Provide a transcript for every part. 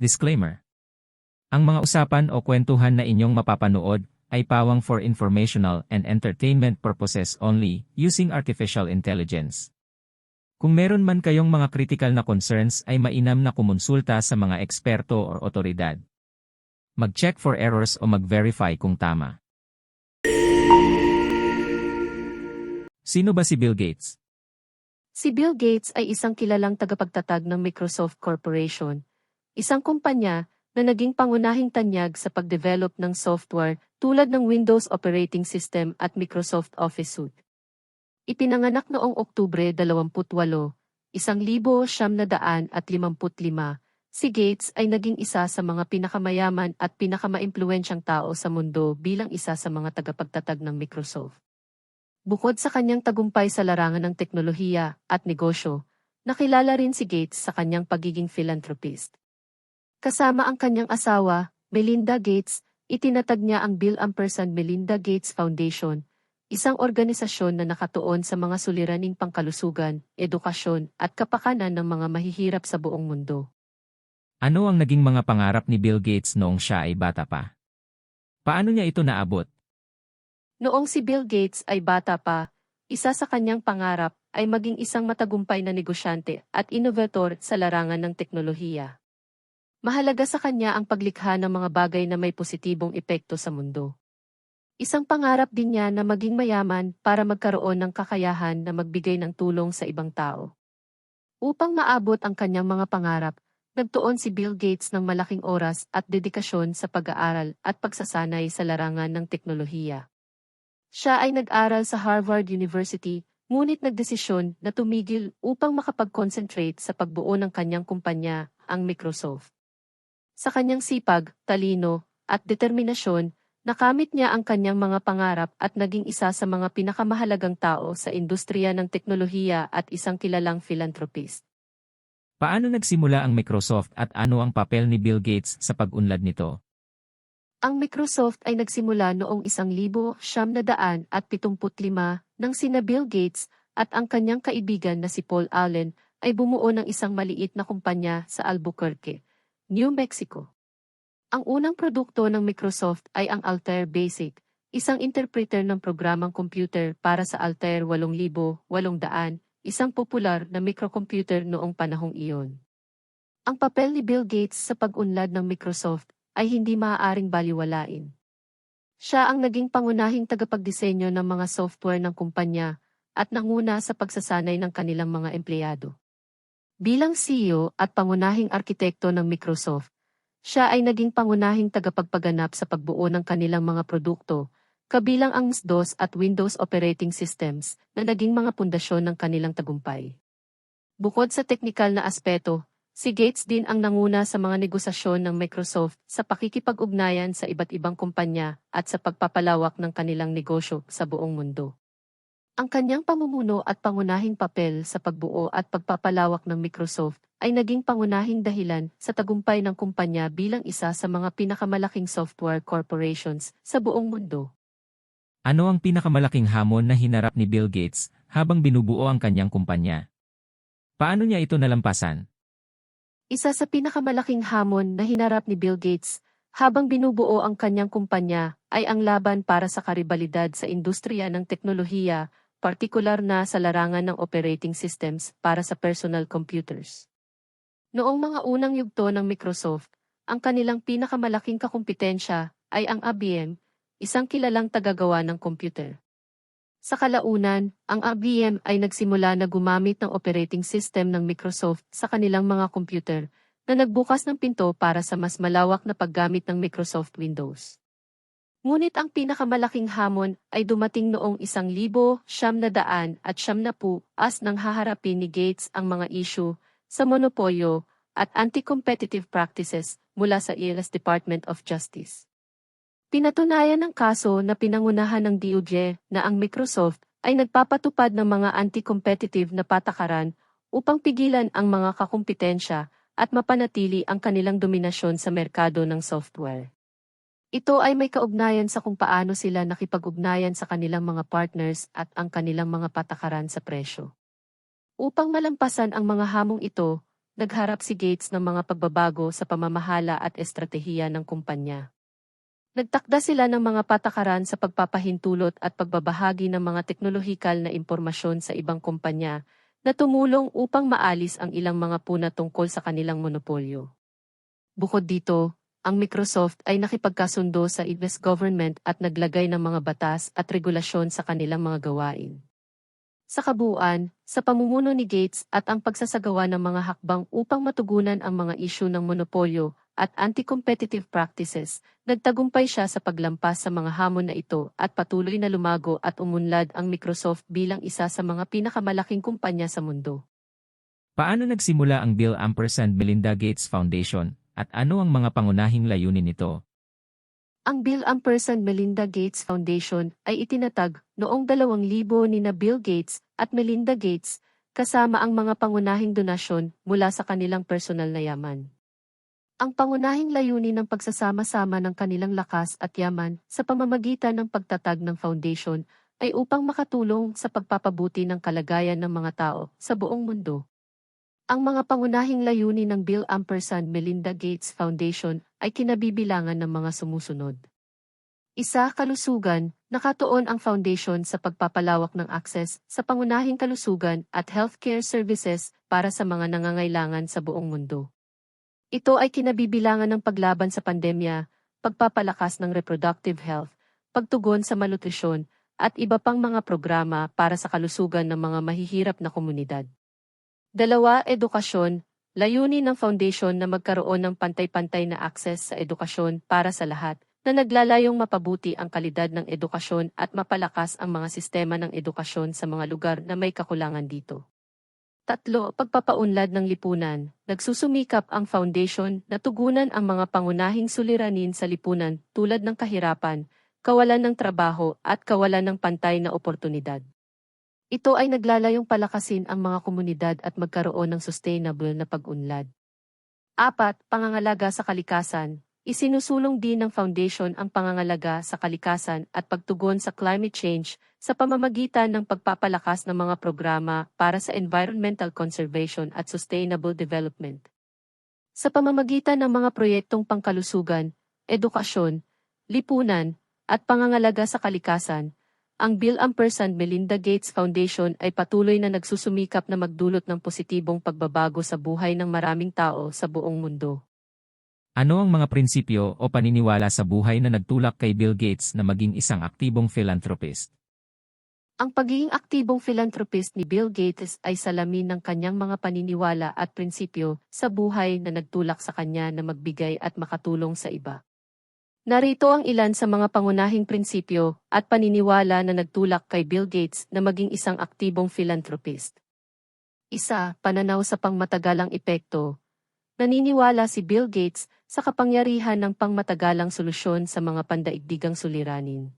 Disclaimer. Ang mga usapan o kwentuhan na inyong mapapanood ay pawang for informational and entertainment purposes only, using artificial intelligence. Kung meron man kayong mga critical na concerns ay mainam na kumonsulta sa mga eksperto o otoridad. Mag-check for errors o mag-verify kung tama. Sino ba si Bill Gates? Si Bill Gates ay isang kilalang tagapagtatag ng Microsoft Corporation, isang kumpanya na naging pangunahing tanyag sa pagdevelop ng software tulad ng Windows Operating System at Microsoft Office Suite. Ipinanganak noong Oktubre 28, 1955, si Gates ay naging isa sa mga pinakamayaman at pinakamaimpluwensyang tao sa mundo bilang isa sa mga tagapagtatag ng Microsoft. Bukod sa kanyang tagumpay sa larangan ng teknolohiya at negosyo, nakilala rin si Gates sa kanyang pagiging philanthropist. Kasama ang kanyang asawa, Melinda Gates, itinatag niya ang Bill & Melinda Gates Foundation, isang organisasyon na nakatuon sa mga suliraning pangkalusugan, edukasyon at kapakanan ng mga mahihirap sa buong mundo. Ano ang naging mga pangarap ni Bill Gates noong siya ay bata pa? Paano niya ito naabot? Noong si Bill Gates ay bata pa, isa sa kanyang pangarap ay maging isang matagumpay na negosyante at inovator sa larangan ng teknolohiya. Mahalaga sa kanya ang paglikha ng mga bagay na may positibong epekto sa mundo. Isang pangarap din niya na maging mayaman para magkaroon ng kakayahan na magbigay ng tulong sa ibang tao. Upang maabot ang kanyang mga pangarap, nagtuon si Bill Gates ng malaking oras at dedikasyon sa pag-aaral at pagsasanay sa larangan ng teknolohiya. Siya ay nag-aral sa Harvard University, ngunit nagdesisyon na tumigil upang makapag-concentrate sa pagbuo ng kanyang kumpanya, ang Microsoft. Sa kanyang sipag, talino, at determinasyon, nakamit niya ang kanyang mga pangarap at naging isa sa mga pinakamahalagang tao sa industriya ng teknolohiya at isang kilalang philanthropist. Paano nagsimula ang Microsoft at ano ang papel ni Bill Gates sa pag-unlad nito? Ang Microsoft ay nagsimula noong 1975 nang sina Bill Gates at ang kanyang kaibigan na si Paul Allen ay bumuo ng isang maliit na kumpanya sa Albuquerque, New Mexico. Ang unang produkto ng Microsoft ay ang Altair Basic, isang interpreter ng programang computer para sa Altair 8800, isang popular na microcomputer noong panahong iyon. Ang papel ni Bill Gates sa pag-unlad ng Microsoft ay hindi maaaring balewalain. Siya ang naging pangunahing tagapagdisenyo ng mga software ng kumpanya at nanguna sa pagsasanay ng kanilang mga empleyado. Bilang CEO at pangunahing arkitekto ng Microsoft, siya ay naging pangunahing tagapagpaganap sa pagbuo ng kanilang mga produkto, kabilang ang MS-DOS at Windows Operating Systems na naging mga pundasyon ng kanilang tagumpay. Bukod sa teknikal na aspeto, si Gates din ang nanguna sa mga negosasyon ng Microsoft sa pakikipag-ugnayan sa iba't ibang kumpanya at sa pagpapalawak ng kanilang negosyo sa buong mundo. Ang kanyang pamumuno at pangunahing papel sa pagbuo at pagpapalawak ng Microsoft ay naging pangunahing dahilan sa tagumpay ng kumpanya bilang isa sa mga pinakamalaking software corporations sa buong mundo. Ano ang pinakamalaking hamon na hinarap ni Bill Gates habang binubuo ang kanyang kumpanya? Paano niya ito nalampasan? Isa sa pinakamalaking hamon na hinarap ni Bill Gates habang binubuo ang kanyang kumpanya ay ang laban para sa karibalidad sa industriya ng teknolohiya, partikular na sa larangan ng operating systems para sa personal computers. Noong mga unang yugto ng Microsoft, ang kanilang pinakamalaking kakumpetensya ay ang IBM, isang kilalang tagagawa ng computer. Sa kalaunan, ang IBM ay nagsimula na gumamit ng operating system ng Microsoft sa kanilang mga computer, na nagbukas ng pinto para sa mas malawak na paggamit ng Microsoft Windows. Ngunit ang pinakamalaking hamon ay dumating noong 1970 nang haharapin ni Gates ang mga issue sa monopolyo at anti-competitive practices mula sa US Department of Justice. Pinatunayan ng kaso na pinangunahan ng DOJ na ang Microsoft ay nagpapatupad ng mga anti-competitive na patakaran upang pigilan ang mga kakumpetensya at mapanatili ang kanilang dominasyon sa merkado ng software. Ito ay may kaugnayan sa kung paano sila nakipag-ugnayan sa kanilang mga partners at ang kanilang mga patakaran sa presyo. Upang malampasan ang mga hamong ito, nagharap si Gates ng mga pagbabago sa pamamahala at estratehiya ng kumpanya. Nagtakda sila ng mga patakaran sa pagpapahintulot at pagbabahagi ng mga teknolohikal na impormasyon sa ibang kumpanya na tumulong upang maalis ang ilang mga puna tungkol sa kanilang monopolyo. Bukod dito, ang Microsoft ay nakipagkasundo sa US government at naglagay ng mga batas at regulasyon sa kanilang mga gawain. Sa kabuuan, sa pamumuno ni Gates at ang pagsasagawa ng mga hakbang upang matugunan ang mga isyu ng monopolyo at anti-competitive practices, nagtagumpay siya sa paglampas sa mga hamon na ito at patuloy na lumago at umunlad ang Microsoft bilang isa sa mga pinakamalaking kumpanya sa mundo. Paano nagsimula ang Bill & Melinda Gates Foundation, at ano ang mga pangunahing layunin nito? Ang Bill & Melinda Gates Foundation ay itinatag noong 2000 ni Bill Gates at Melinda Gates, kasama ang mga pangunahing donasyon mula sa kanilang personal na yaman. Ang pangunahing layunin ng pagsasama-sama ng kanilang lakas at yaman sa pamamagitan ng pagtatag ng foundation ay upang makatulong sa pagpapabuti ng kalagayan ng mga tao sa buong mundo. Ang mga pangunahing layunin ng Bill & Melinda Gates Foundation ay kinabibilangan ng mga sumusunod. Isa, kalusugan, nakatuon ang foundation sa pagpapalawak ng akses sa pangunahing kalusugan at healthcare services para sa mga nangangailangan sa buong mundo. Ito ay kinabibilangan ng paglaban sa pandemya, pagpapalakas ng reproductive health, pagtugon sa malnutrisyon, at iba pang mga programa para sa kalusugan ng mga mahihirap na komunidad. 2, edukasyon, layunin ng foundation na magkaroon ng pantay-pantay na akses sa edukasyon para sa lahat, na naglalayong mapabuti ang kalidad ng edukasyon at mapalakas ang mga sistema ng edukasyon sa mga lugar na may kakulangan dito. 3, pagpapaunlad ng lipunan, nagsusumikap ang foundation na tugunan ang mga pangunahing suliranin sa lipunan tulad ng kahirapan, kawalan ng trabaho at kawalan ng pantay na oportunidad. Ito ay naglalayong palakasin ang mga komunidad at magkaroon ng sustainable na pag-unlad. 4, pangangalaga sa kalikasan. Isinusulong din ng foundation ang pangangalaga sa kalikasan at pagtugon sa climate change sa pamamagitan ng pagpapalakas ng mga programa para sa environmental conservation at sustainable development. Sa pamamagitan ng mga proyektong pangkalusugan, edukasyon, lipunan, at pangangalaga sa kalikasan, ang Bill & Melinda Gates Foundation ay patuloy na nagsusumikap na magdulot ng positibong pagbabago sa buhay ng maraming tao sa buong mundo. Ano ang mga prinsipyo o paniniwala sa buhay na nagtulak kay Bill Gates na maging isang aktibong philanthropist? Ang pagiging aktibong philanthropist ni Bill Gates ay salamin ng kanyang mga paniniwala at prinsipyo sa buhay na nagtulak sa kanya na magbigay at makatulong sa iba. Narito ang ilan sa mga pangunahing prinsipyo at paniniwala na nagtulak kay Bill Gates na maging isang aktibong philanthropist. 1, pananaw sa pangmatagalang epekto. Naniniwala si Bill Gates sa kapangyarihan ng pangmatagalang solusyon sa mga pandaigdigang suliranin.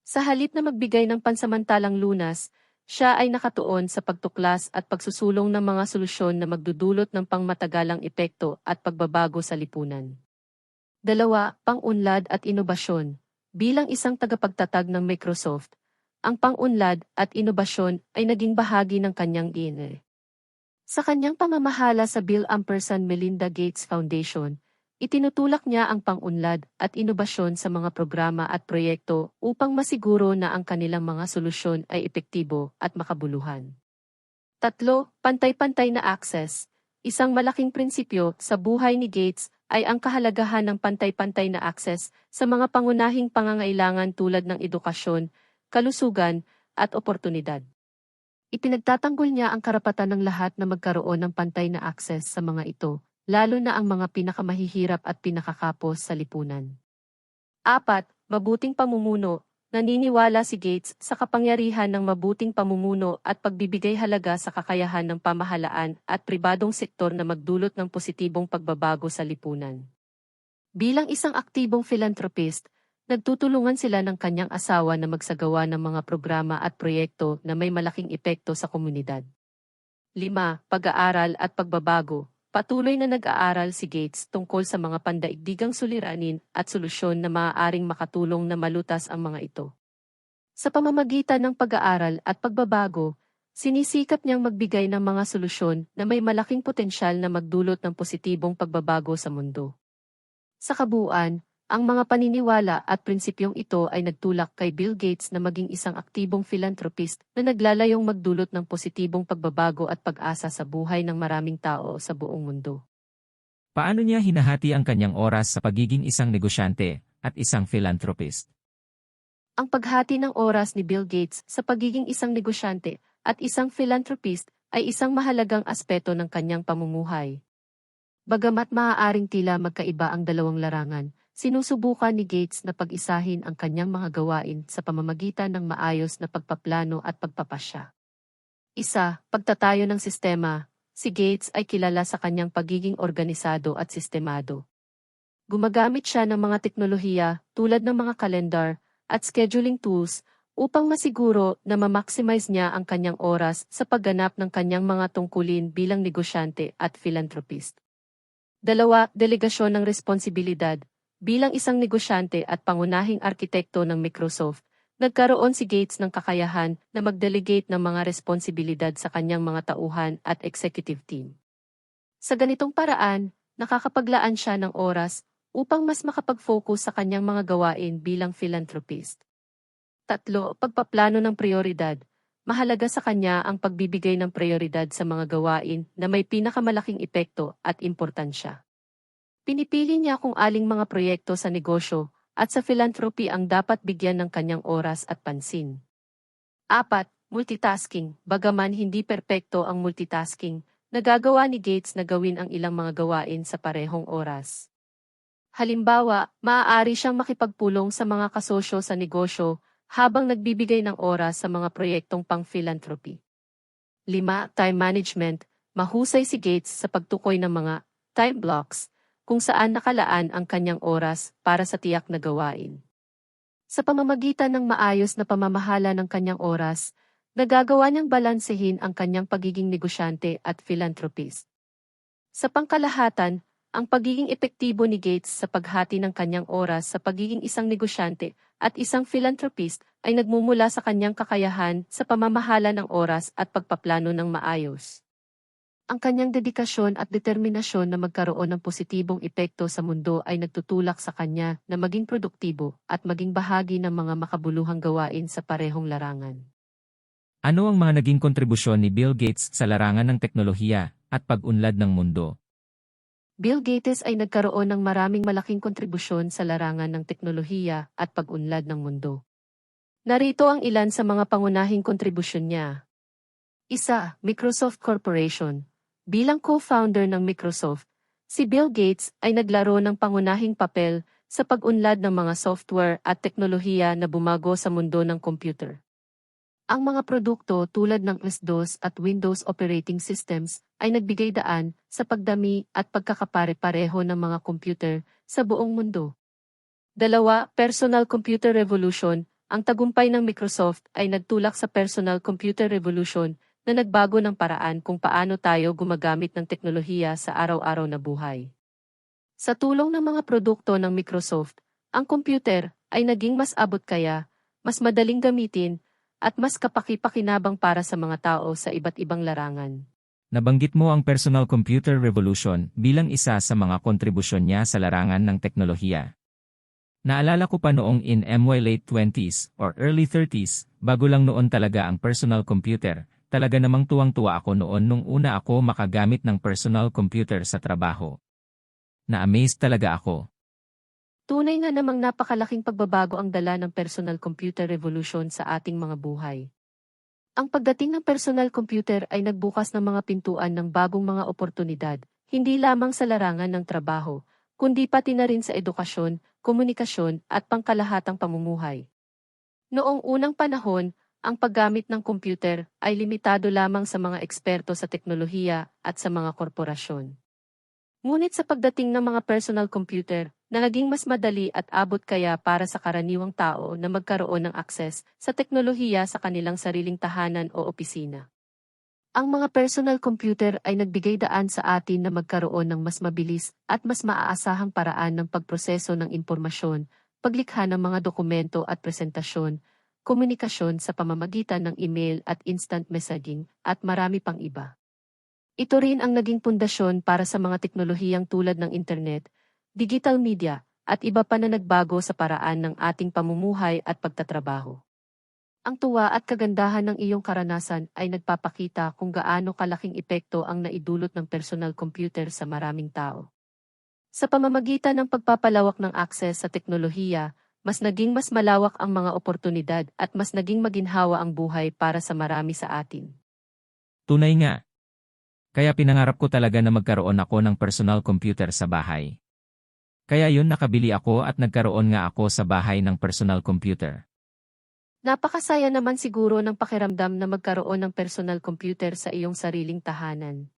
Sa halip na magbigay ng pansamantalang lunas, siya ay nakatuon sa pagtuklas at pagsusulong ng mga solusyon na magdudulot ng pangmatagalang epekto at pagbabago sa lipunan. 2, pang-unlad at inobasyon. Bilang isang tagapagtatag ng Microsoft, ang pang-unlad at inobasyon ay naging bahagi ng kanyang DNA. Sa kanyang pamamahala sa Bill & Melinda Gates Foundation, itinutulak niya ang pang-unlad at inobasyon sa mga programa at proyekto upang masiguro na ang kanilang mga solusyon ay epektibo at makabuluhan. 3, pantay-pantay na access. Isang malaking prinsipyo sa buhay ni Gates ay ang kahalagahan ng pantay-pantay na access sa mga pangunahing pangangailangan tulad ng edukasyon, kalusugan, at oportunidad. Ipinagtatanggol niya ang karapatan ng lahat na magkaroon ng pantay na access sa mga ito, lalo na ang mga pinakamahihirap at pinakakapos sa lipunan. 4, mabuting pamumuno. Naniniwala si Gates sa kapangyarihan ng mabuting pamumuno at pagbibigay halaga sa kakayahan ng pamahalaan at pribadong sektor na magdulot ng positibong pagbabago sa lipunan. Bilang isang aktibong philanthropist, nagtutulungan sila ng kanyang asawa na magsagawa ng mga programa at proyekto na may malaking epekto sa komunidad. 5, pag-aaral at pagbabago. Patuloy na nag-aaral si Gates tungkol sa mga pandaigdigang suliranin at solusyon na maaaring makatulong na malutas ang mga ito. Sa pamamagitan ng pag-aaral at pagbabago, Sinisikap niyang magbigay ng mga solusyon na may malaking potensyal na magdulot ng positibong pagbabago sa mundo. Sa kabuuan, ang mga paniniwala at prinsipyong ito ay nagtulak kay Bill Gates na maging isang aktibong philanthropist na naglalayong magdulot ng positibong pagbabago at pag-asa sa buhay ng maraming tao sa buong mundo. Paano niya hinahati ang kanyang oras sa pagiging isang negosyante at isang philanthropist? Ang paghati ng oras ni Bill Gates sa pagiging isang negosyante at isang philanthropist ay isang mahalagang aspeto ng kanyang pamumuhay. Bagamat maaaring tila magkaiba ang dalawang larangan, sinusubukan ni Gates na pag-isahin ang kanyang mga gawain sa pamamagitan ng maayos na pagpaplano at pagpapasya. Isa, pagtatayo ng sistema. Si Gates ay kilala sa kanyang pagiging organisado at sistemado. Gumagamit siya ng mga teknolohiya tulad ng mga kalendar at scheduling tools upang masiguro na ma-maximize niya ang kanyang oras sa pagganap ng kanyang mga tungkulin bilang negosyante at philanthropist. Dalawa, delegasyon ng responsibilidad. Bilang isang negosyante at pangunahing arkitekto ng Microsoft, nagkaroon si Gates ng kakayahan na mag-delegate ng mga responsibilidad sa kanyang mga tauhan at executive team. Sa ganitong paraan, nakakapaglaan siya ng oras upang mas makapag-focus sa kanyang mga gawain bilang philanthropist. Tatlo, pagpaplano ng prioridad. Mahalaga sa kanya ang pagbibigay ng prioridad sa mga gawain na may pinakamalaking epekto at importansya. Pinipili niya kung aling mga proyekto sa negosyo at sa philanthropy ang dapat bigyan ng kanyang oras at pansin. Apat, multitasking. Bagaman hindi perpekto ang multitasking, nagagawa ni Gates na gawin ang ilang mga gawain sa parehong oras. Halimbawa, maaari siyang makipagpulong sa mga kasosyo sa negosyo habang nagbibigay ng oras sa mga proyektong pang-philanthropy. 5. Time management. Mahusay si Gates sa pagtukoy ng mga time blocks kung saan nakalaan ang kanyang oras para sa tiyak na gawain. Sa pamamagitan ng maayos na pamamahala ng kanyang oras, nagagawa niyang balansehin ang kanyang pagiging negosyante at philanthropist. Sa pangkalahatan, ang pagiging epektibo ni Gates sa paghati ng kanyang oras sa pagiging isang negosyante at isang philanthropist ay nagmumula sa kanyang kakayahan sa pamamahala ng oras at pagpaplano ng maayos. Ang kanyang dedikasyon at determinasyon na magkaroon ng positibong epekto sa mundo ay nagtutulak sa kanya na maging produktibo at maging bahagi ng mga makabuluhang gawain sa parehong larangan. Ano ang mga naging kontribusyon ni Bill Gates sa larangan ng teknolohiya at pag-unlad ng mundo? Bill Gates ay nagkaroon ng maraming malaking kontribusyon sa larangan ng teknolohiya at pag-unlad ng mundo. Narito ang ilan sa mga pangunahing kontribusyon niya. Isa, Microsoft Corporation. Bilang co-founder ng Microsoft, si Bill Gates ay naglaro ng pangunahing papel sa pag-unlad ng mga software at teknolohiya na bumago sa mundo ng computer. Ang mga produkto tulad ng MS-DOS at Windows operating systems ay nagbigay daan sa pagdami at pagkakapare-pareho ng mga computer sa buong mundo. Dalawa, Personal Computer Revolution. Ang tagumpay ng Microsoft ay nagtulak sa Personal Computer Revolution na nagbago ng paraan kung paano tayo gumagamit ng teknolohiya sa araw-araw na buhay. Sa tulong ng mga produkto ng Microsoft, ang computer ay naging mas abot kaya, mas madaling gamitin, at mas kapaki-pakinabang para sa mga tao sa iba't ibang larangan. Nabanggit mo ang Personal Computer Revolution bilang isa sa mga kontribusyon niya sa larangan ng teknolohiya. Naalala ko pa noong in my late 20s or early 30s, bago lang noon talaga ang personal computer. Talaga namang tuwang-tuwa ako noon nung una ako makagamit ng personal computer sa trabaho. Na-amaze talaga ako. Tunay nga namang napakalaking pagbabago ang dala ng personal computer revolution sa ating mga buhay. Ang pagdating ng personal computer ay nagbukas ng mga pintuan ng bagong mga oportunidad, hindi lamang sa larangan ng trabaho, kundi pati na rin sa edukasyon, komunikasyon at pangkalahatang pamumuhay. Noong unang panahon, ang paggamit ng computer ay limitado lamang sa mga eksperto sa teknolohiya at sa mga korporasyon. Ngunit sa pagdating ng mga personal computer, na naging mas madali at abot kaya para sa karaniwang tao na magkaroon ng akses sa teknolohiya sa kanilang sariling tahanan o opisina. Ang mga personal computer ay nagbigay daan sa atin na magkaroon ng mas mabilis at mas maaasahang paraan ng pagproseso ng impormasyon, paglikha ng mga dokumento at presentasyon, komunikasyon sa pamamagitan ng email at instant messaging, at marami pang iba. Ito rin ang naging pundasyon para sa mga teknolohiyang tulad ng internet, digital media, at iba pa na nagbago sa paraan ng ating pamumuhay at pagtatrabaho. Ang tuwa at kagandahan ng iyong karanasan ay nagpapakita kung gaano kalaking epekto ang naidulot ng personal computer sa maraming tao. Sa pamamagitan ng pagpapalawak ng akses sa teknolohiya, mas malawak ang mga oportunidad at mas naging maginhawa ang buhay para sa marami sa atin. Tunay nga. Kaya pinangarap ko talaga na magkaroon ako ng personal computer sa bahay. Kaya yun nakabili ako at nagkaroon nga ako sa bahay ng personal computer. Napakasaya naman siguro ng pakiramdam na magkaroon ng personal computer sa iyong sariling tahanan.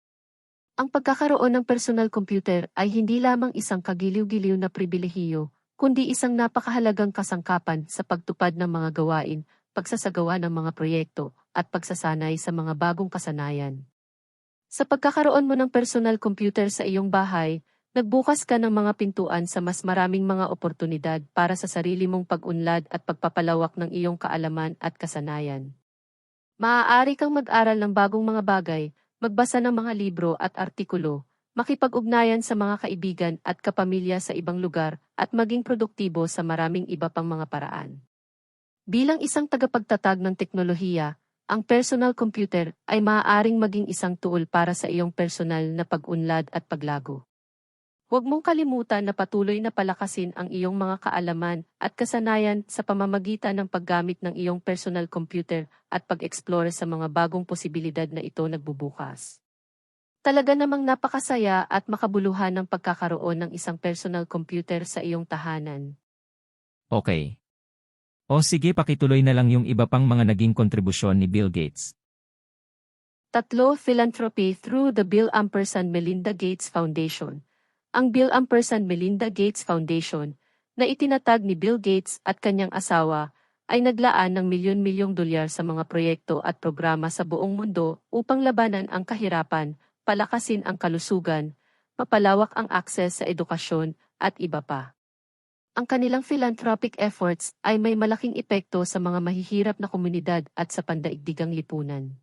Ang pagkakaroon ng personal computer ay hindi lamang isang kagiliw-giliw na pribilehiyo, kundi isang napakahalagang kasangkapan sa pagtupad ng mga gawain, pagsasagawa ng mga proyekto, at pagsasanay sa mga bagong kasanayan. Sa pagkakaroon mo ng personal computer sa iyong bahay, nagbukas ka ng mga pintuan sa mas maraming mga oportunidad para sa sarili mong pag-unlad at pagpapalawak ng iyong kaalaman at kasanayan. Maaari kang mag-aral ng bagong mga bagay, magbasa ng mga libro at artikulo, makipag-ugnayan sa mga kaibigan at kapamilya sa ibang lugar, at maging produktibo sa maraming iba pang mga paraan. Bilang isang tagapagtatag ng teknolohiya, ang personal computer ay maaaring maging isang tool para sa iyong personal na pag-unlad at paglago. Huwag mong kalimutan na patuloy na palakasin ang iyong mga kaalaman at kasanayan sa pamamagitan ng paggamit ng iyong personal computer at pag-explore sa mga bagong posibilidad na ito nagbubukas. Talaga namang napakasaya at makabuluhan ng pagkakaroon ng isang personal computer sa iyong tahanan. Okay. O sige, pakituloy na lang yung iba pang mga naging kontribusyon ni Bill Gates. 3. Philanthropy through the Bill & Melinda Gates Foundation. Ang Bill & Melinda Gates Foundation, na itinatag ni Bill Gates at kanyang asawa, ay naglaan ng milyon-milyong dolyar sa mga proyekto at programa sa buong mundo upang labanan ang kahirapan, palakasin ang kalusugan, mapalawak ang akses sa edukasyon, at iba pa. Ang kanilang philanthropic efforts ay may malaking epekto sa mga mahihirap na komunidad at sa pandaigdigang lipunan.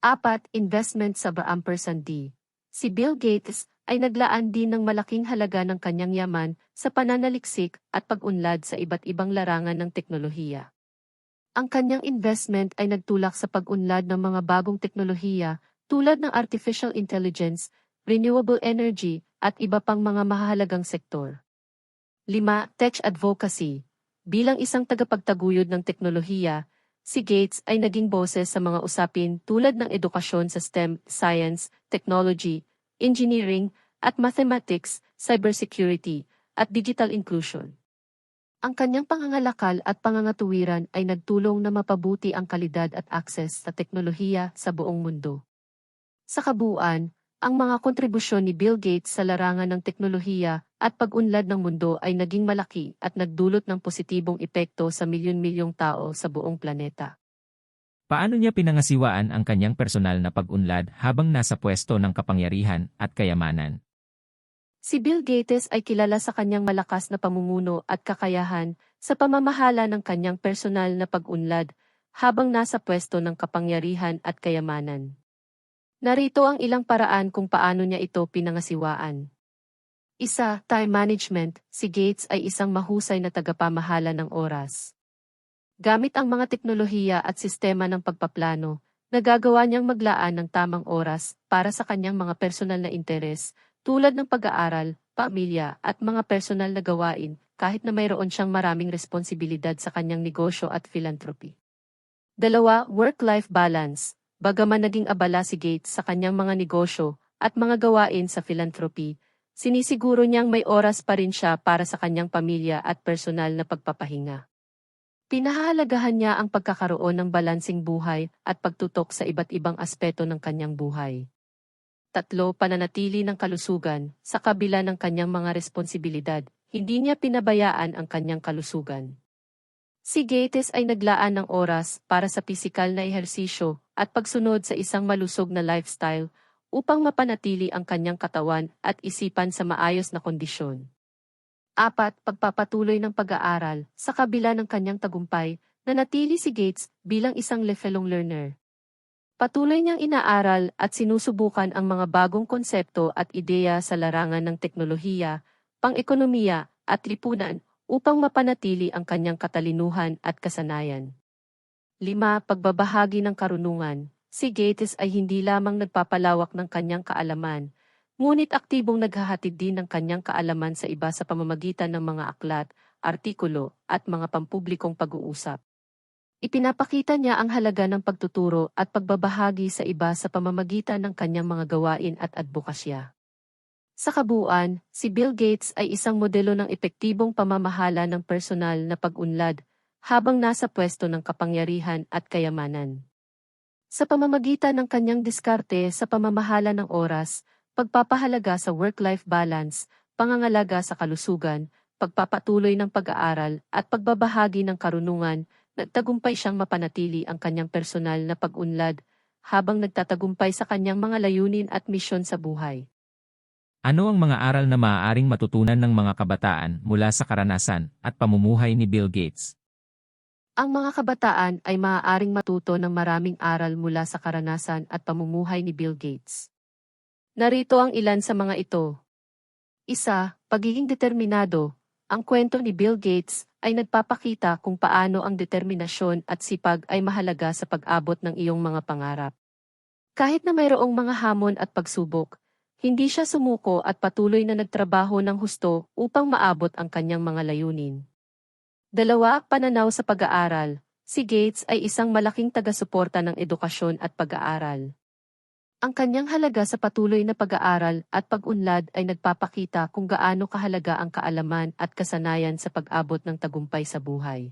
4. Investment sa &D. Si Bill Gates ay naglaan din ng malaking halaga ng kanyang yaman sa pananaliksik at pag-unlad sa iba't ibang larangan ng teknolohiya. Ang kanyang investment ay nagtulak sa pag-unlad ng mga bagong teknolohiya tulad ng artificial intelligence, renewable energy, at iba pang mga mahahalagang sektor. 5. Tech advocacy. Bilang isang tagapagtaguyod ng teknolohiya, si Gates ay naging boses sa mga usapin tulad ng edukasyon sa STEM, science, technology, engineering, at mathematics, cybersecurity, at digital inclusion. Ang kanyang pangangalakal at pangangatuwiran ay nagtulong na mapabuti ang kalidad at akses sa teknolohiya sa buong mundo. Sa kabuuan, ang mga kontribusyon ni Bill Gates sa larangan ng teknolohiya at pag-unlad ng mundo ay naging malaki at nagdulot ng positibong epekto sa milyon-milyong tao sa buong planeta. Paano niya pinangasiwaan ang kanyang personal na pag-unlad habang nasa pwesto ng kapangyarihan at kayamanan? Si Bill Gates ay kilala sa kanyang malakas na pamumuno at kakayahan sa pamamahala ng kanyang personal na pag-unlad habang nasa pwesto ng kapangyarihan at kayamanan. Narito ang ilang paraan kung paano niya ito pinangasiwaan. 1. Time management. Si Gates ay isang mahusay na tagapamahala ng oras. Gamit ang mga teknolohiya at sistema ng pagpaplano, nagagawa niyang maglaan ng tamang oras para sa kanyang mga personal na interes, tulad ng pag-aaral, pamilya, at mga personal na gawain, kahit na mayroon siyang maraming responsibilidad sa kanyang negosyo at philanthropy. 2. Work-life balance. Bagaman naging abala si Gates sa kanyang mga negosyo at mga gawain sa philanthropy, sinisiguro niyang may oras pa rin siya para sa kanyang pamilya at personal na pagpapahinga. Pinahahalagahan niya ang pagkakaroon ng balansing buhay at pagtutok sa iba't ibang aspeto ng kanyang buhay. 3. Pananatili ng kalusugan. Sa kabila ng kanyang mga responsibilidad, hindi niya pinabayaan ang kanyang kalusugan. Si Gates ay naglaan ng oras para sa pisikal na ehersisyo at pagsunod sa isang malusog na lifestyle upang mapanatili ang kanyang katawan at isipan sa maayos na kondisyon. 4. Pagpapatuloy ng pag-aaral. Sa kabila ng kanyang tagumpay, nanatili si Gates bilang isang lifelong learner. Patuloy niyang inaaral at sinusubukan ang mga bagong konsepto at ideya sa larangan ng teknolohiya, pang-ekonomiya, at lipunan upang mapanatili ang kanyang katalinuhan at kasanayan. 5. Pagbabahagi ng karunungan. Si Gates ay hindi lamang nagpapalawak ng kanyang kaalaman, ngunit aktibong naghahatid din ng kanyang kaalaman sa iba sa pamamagitan ng mga aklat, artikulo, at mga pampublikong pag-uusap. Ipinapakita niya ang halaga ng pagtuturo at pagbabahagi sa iba sa pamamagitan ng kanyang mga gawain at advokasya. Sa kabuuan, si Bill Gates ay isang modelo ng epektibong pamamahala ng personal na pag-unlad habang nasa pwesto ng kapangyarihan at kayamanan. Sa pamamagitan ng kanyang diskarte sa pamamahala ng oras, pagpapahalaga sa work-life balance, pangangalaga sa kalusugan, pagpapatuloy ng pag-aaral at pagbabahagi ng karunungan, nagtagumpay siyang mapanatili ang kanyang personal na pag-unlad habang nagtatagumpay sa kanyang mga layunin at misyon sa buhay. Ano ang mga aral na maaaring matutunan ng mga kabataan mula sa karanasan at pamumuhay ni Bill Gates? Ang mga kabataan ay maaaring matuto ng maraming aral mula sa karanasan at pamumuhay ni Bill Gates. Narito ang ilan sa mga ito. 1. Pagiging determinado. Ang kwento ni Bill Gates ay nagpapakita kung paano ang determinasyon at sipag ay mahalaga sa pag-abot ng iyong mga pangarap. Kahit na mayroong mga hamon at pagsubok, hindi siya sumuko at patuloy na nagtrabaho ng husto upang maabot ang kanyang mga layunin. 2. Pananaw sa pag-aaral. Si Gates ay isang malaking taga-suporta ng edukasyon at pag-aaral. Ang kanyang halaga sa patuloy na pag-aaral at pag-unlad ay nagpapakita kung gaano kahalaga ang kaalaman at kasanayan sa pag-abot ng tagumpay sa buhay.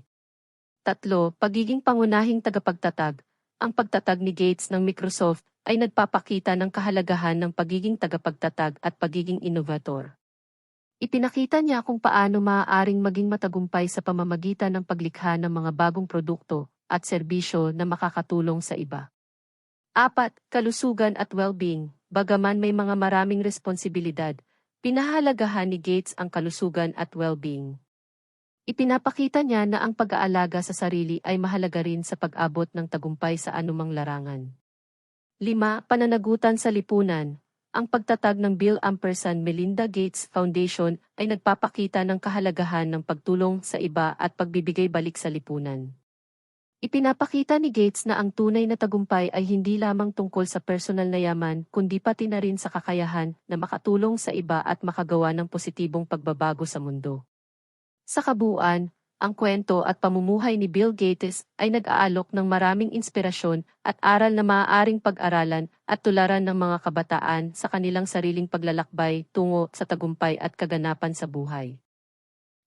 3. Pagiging pangunahing tagapagtatag. Ang pagtatag ni Gates ng Microsoft ay nagpapakita ng kahalagahan ng pagiging tagapagtatag at pagiging inovator. Ipinakita niya kung paano maaaring maging matagumpay sa pamamagitan ng paglikha ng mga bagong produkto at serbisyo na makakatulong sa iba. 4. Kalusugan at well-being. Bagaman may mga maraming responsibilidad, pinahalagahan ni Gates ang kalusugan at well-being. Ipinapakita niya na ang pag-aalaga sa sarili ay mahalaga rin sa pag-abot ng tagumpay sa anumang larangan. 5. Pananagutan sa lipunan. Ang pagtatag ng Bill & Melinda Gates Foundation ay nagpapakita ng kahalagahan ng pagtulong sa iba at pagbibigay balik sa lipunan. Ipinapakita ni Gates na ang tunay na tagumpay ay hindi lamang tungkol sa personal na yaman kundi pati na rin sa kakayahan na makatulong sa iba at makagawa ng positibong pagbabago sa mundo. Sa kabuuan, ang kwento at pamumuhay ni Bill Gates ay nag-aalok ng maraming inspirasyon at aral na maaaring pag-aralan at tularan ng mga kabataan sa kanilang sariling paglalakbay tungo sa tagumpay at kaganapan sa buhay.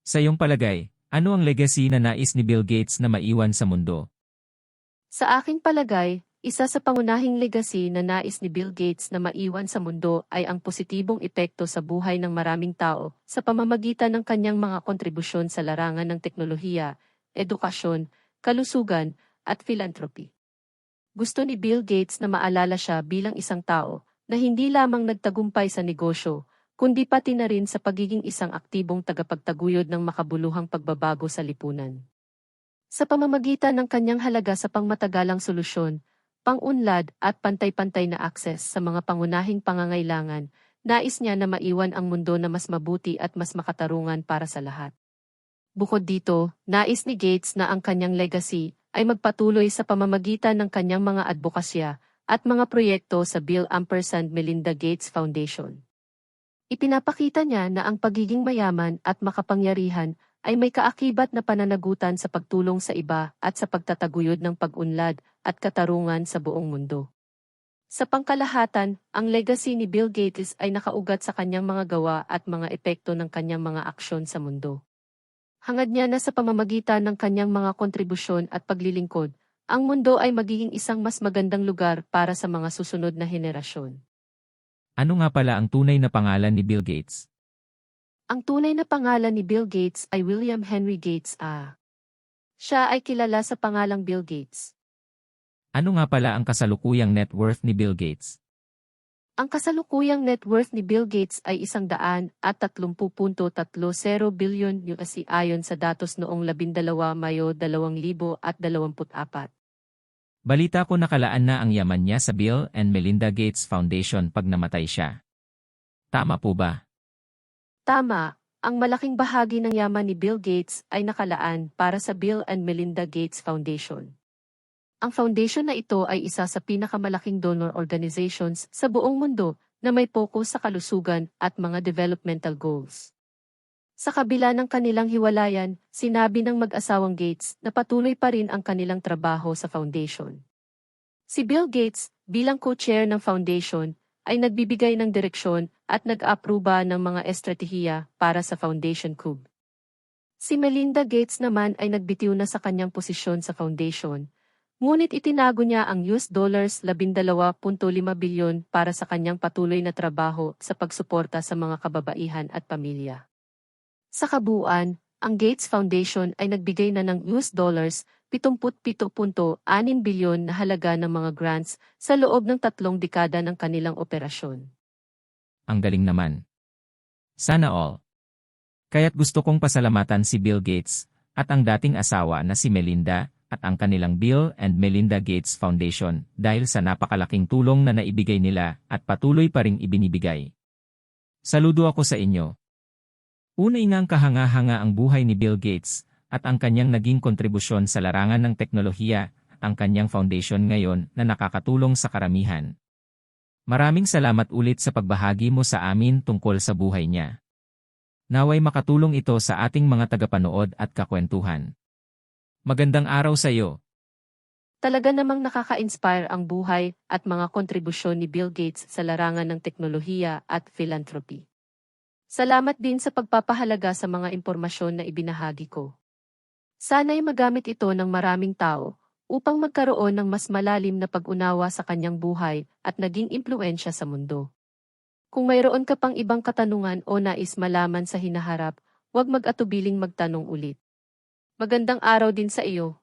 Sa iyong palagay, ano ang legacy na nais ni Bill Gates na maiwan sa mundo? Sa aking palagay, isa sa pangunahing legacy na nais ni Bill Gates na maiwan sa mundo ay ang positibong epekto sa buhay ng maraming tao sa pamamagitan ng kanyang mga kontribusyon sa larangan ng teknolohiya, edukasyon, kalusugan, at philanthropy. Gusto ni Bill Gates na maalala siya bilang isang tao na hindi lamang nagtagumpay sa negosyo, kundi pati na rin sa pagiging isang aktibong tagapagtaguyod ng makabuluhang pagbabago sa lipunan. Sa pamamagitan ng kanyang halaga sa pangmatagalang solusyon, pang-unlad at pantay-pantay na akses sa mga pangunahing pangangailangan, nais niya na maiwan ang mundo na mas mabuti at mas makatarungan para sa lahat. Bukod dito, nais ni Gates na ang kanyang legacy ay magpatuloy sa pamamagitan ng kanyang mga advokasya at mga proyekto sa Bill & Melinda Gates Foundation. Ipinapakita niya na ang pagiging mayaman at makapangyarihan ay may kaakibat na pananagutan sa pagtulong sa iba at sa pagtataguyod ng pag-unlad at katarungan sa buong mundo. Sa pangkalahatan, ang legacy ni Bill Gates ay nakaugat sa kanyang mga gawa at mga epekto ng kanyang mga aksyon sa mundo. Hangad niya na sa pamamagitan ng kanyang mga kontribusyon at paglilingkod, ang mundo ay magiging isang mas magandang lugar para sa mga susunod na henerasyon. Ano nga pala ang tunay na pangalan ni Bill Gates? Ang tunay na pangalan ni Bill Gates ay William Henry Gates. Siya ay kilala sa pangalang Bill Gates. Ano nga pala ang kasalukuyang net worth ni Bill Gates? Ang kasalukuyang net worth ni Bill Gates ay 130.30 bilyon USD ayon sa datos noong 12 Mayo 2024. Balita ko nakalaan na ang yaman niya sa Bill and Melinda Gates Foundation pag namatay siya. Tama po ba? Tama, ang malaking bahagi ng yaman ni Bill Gates ay nakalaan para sa Bill and Melinda Gates Foundation. Ang foundation na ito ay isa sa pinakamalaking donor organizations sa buong mundo na may focus sa kalusugan at mga developmental goals. Sa kabila ng kanilang hiwalayan, sinabi ng mag-asawang Gates na patuloy pa rin ang kanilang trabaho sa foundation. Si Bill Gates, bilang co-chair ng foundation, ay nagbibigay ng direksyon at nag-apruba ng mga estratehiya para sa Foundation Cube. Si Melinda Gates naman ay nagbitiw na sa kanyang posisyon sa foundation, ngunit itinago niya ang $12.5 bilyon para sa kanyang patuloy na trabaho sa pagsuporta sa mga kababaihan at pamilya. Sa kabuuan, ang Gates Foundation ay nagbigay na ng $77.6 bilyon na halaga ng mga grants sa loob ng 3 dekada ng kanilang operasyon. Ang galing naman. Sana all. Kaya't gusto kong pasalamatan si Bill Gates at ang dating asawa na si Melinda at ang kanilang Bill and Melinda Gates Foundation dahil sa napakalaking tulong na naibigay nila at patuloy pa ring ibinibigay. Saludo ako sa inyo. Unay ngang kahanga-hanga ang buhay ni Bill Gates at ang kanyang naging kontribusyon sa larangan ng teknolohiya at ang kanyang foundation ngayon na nakakatulong sa karamihan. Maraming salamat ulit sa pagbahagi mo sa amin tungkol sa buhay niya. Naway makatulong ito sa ating mga tagapanood at kakwentuhan. Magandang araw sa iyo. Talaga namang nakaka-inspire ang buhay at mga kontribusyon ni Bill Gates sa larangan ng teknolohiya at philanthropy. Salamat din sa pagpapahalaga sa mga impormasyon na ibinahagi ko. Sana'y magamit ito ng maraming tao upang magkaroon ng mas malalim na pag-unawa sa kanyang buhay at naging impluensya sa mundo. Kung mayroon ka pang ibang katanungan o nais malaman sa hinaharap, huwag mag-atubiling magtanong ulit. Magandang araw din sa iyo.